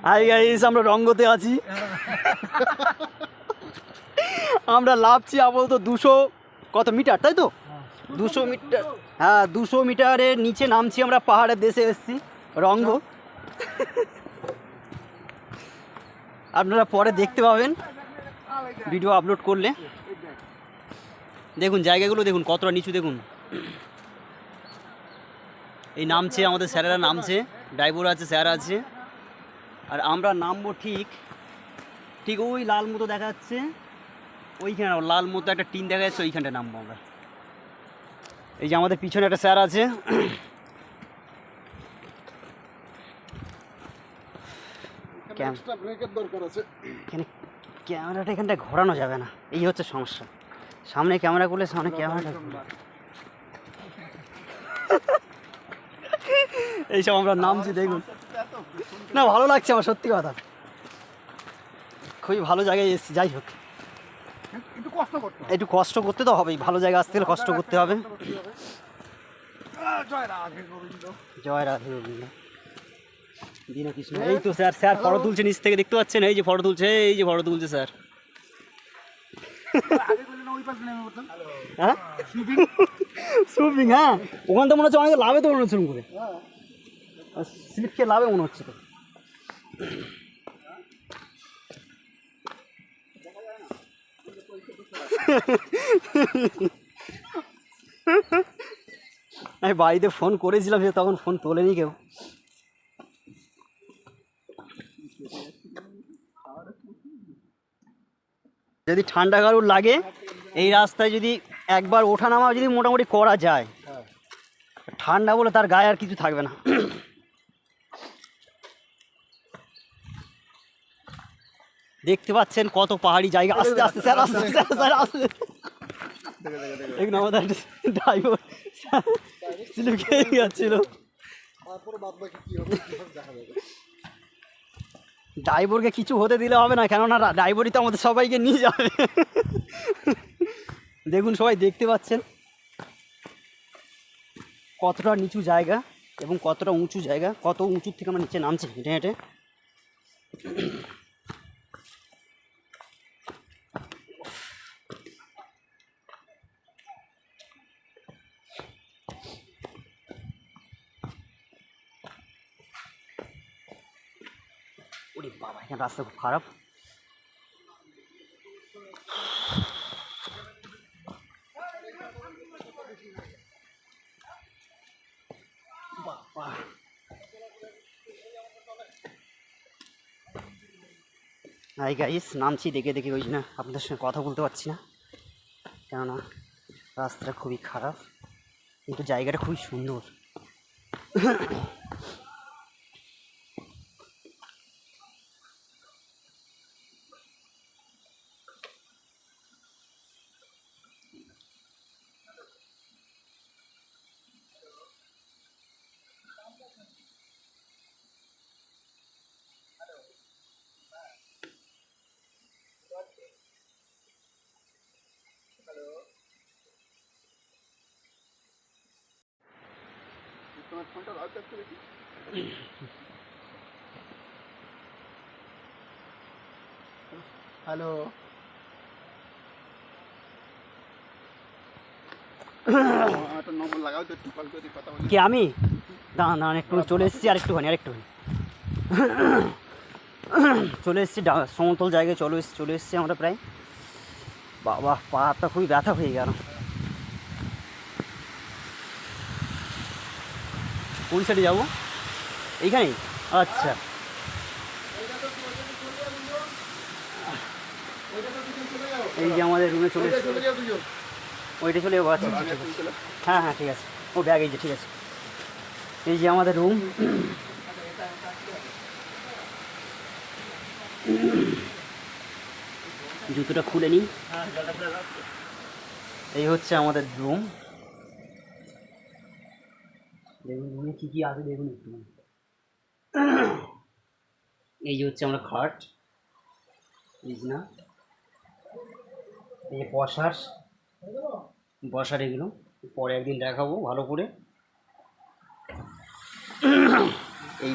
Hi guys, আমরা রঙ্গতে আছি। আমরা লাফছি আপাতত 200 কত মিটার, তাই তো 200 মিটার। হ্যাঁ, 200 মিটারের নিচে নামছি আমরা। পাহাড়ের দেশে এসেছি রঙ্গ। আপনারা পরে দেখতে পাবেন ভিডিও আপলোড করলে। দেখুন জায়গাগুলো, দেখুন কতটা নিচু, দেখুন। এই নামছে, আমাদের স্যারেরা নামছে, ড্রাইভার আছে, স্যার আছে। আর আমরা নামবো ঠিক ওই লাল মতো দেখা যাচ্ছে ওইখানে, লাল মতো একটা টিন দেখা যাচ্ছে, ওইখানটা নামবো আমরা। এই যে আমাদের পিছনে একটা স্যার আছে। ক্যামেরাটা এখানটা ঘোরানো যাবে না, এই হচ্ছে সমস্যা। সামনে ক্যামেরা করলে সামনে ক্যামেরাটা এইসব আমরা নামছি, দেখুন। না, ভালো লাগছে আমার, সত্যি কথা। খুবই ভালো জায়গায় এসেছি। যাই হোক, একটু কষ্ট করতে তো হবেই, ভালো জায়গায় আসতে গেলে কষ্ট করতে হবে। জয় রাধে গোবিন্দ, দীন কৃষ্ণ। এই তো স্যার ফটো তুলছে নিচ থেকে, দেখতে পাচ্ছেন? এই যে ফটো তুলছে, স্যার। হ্যাঁ, সুইমিং। হ্যাঁ, ওখান থেকে মনে হচ্ছে অনেক লাভে, তো মনে হচ্ছে করে স্লিপ খেয়ে লাভে মনে হচ্ছে তো। আমি বাড়িতে ফোন করেছিলাম, সে তখন ফোন তোলেনি কেউ। যদি ঠান্ডা কারুর লাগে, এই রাস্তায় যদি একবার ওঠানামা যদি মোটামুটি করা যায়, ঠান্ডা বলে তার গায়ে আর কিছু থাকবে না। দেখতে পাচ্ছেন কত পাহাড়ি জায়গা। আস্তে আস্তে স্যার, আস্তে। দেখুন আমাদের ড্রাইভার স্লিপ খেয়ে যাচ্ছিল। ড্রাইভারকে কিছু হতে দিলে হবে না, কেননা ড্রাইভারই তো আমাদের সবাইকে নিয়ে যাবে। দেখুন, সবাই দেখতে পাচ্ছেন কতটা নিচু জায়গা এবং কতটা উঁচু জায়গা, কত উঁচুর থেকে আমরা নিচে নামছি হেঁটে হেঁটে। ওরে বাবা, এখানে রাস্তা খুব খারাপ। হাই গাইস, নামছি দেখে ওই জন্য আপনাদের সঙ্গে কথা বলতে পারছি না, কেননা রাস্তাটা খুবই খারাপ, কিন্তু জায়গাটা খুবই সুন্দর। হ্যালো, কি আমি না একটু চলে এসেছি, আরেকটুখানি চলে এসেছি সমতল জায়গায়, চলে এসেছি আমরা প্রায়। বাবা, পাটা খুবই ব্যথা হয়ে গেল। কোন সাইডে যাবো? এইখানেই? আচ্ছা, এই যে আমাদের রুমে চলে এসেছি। ওইটা চলে যাবো? আচ্ছা, ঠিক আছে। হ্যাঁ, ঠিক আছে। ও ব্যাগ এই যে, ঠিক আছে। এই যে আমাদের রুম। জুতোটা খুলে নিই। এই হচ্ছে আমাদের রুম। দেখুন রুমে কী কী আছে, দেখুন একটু। এই যে হচ্ছে আমরা খাট, বিছনা, এই যে বসার এগুলো পরে একদিন দেখাবো ভালো করে। এই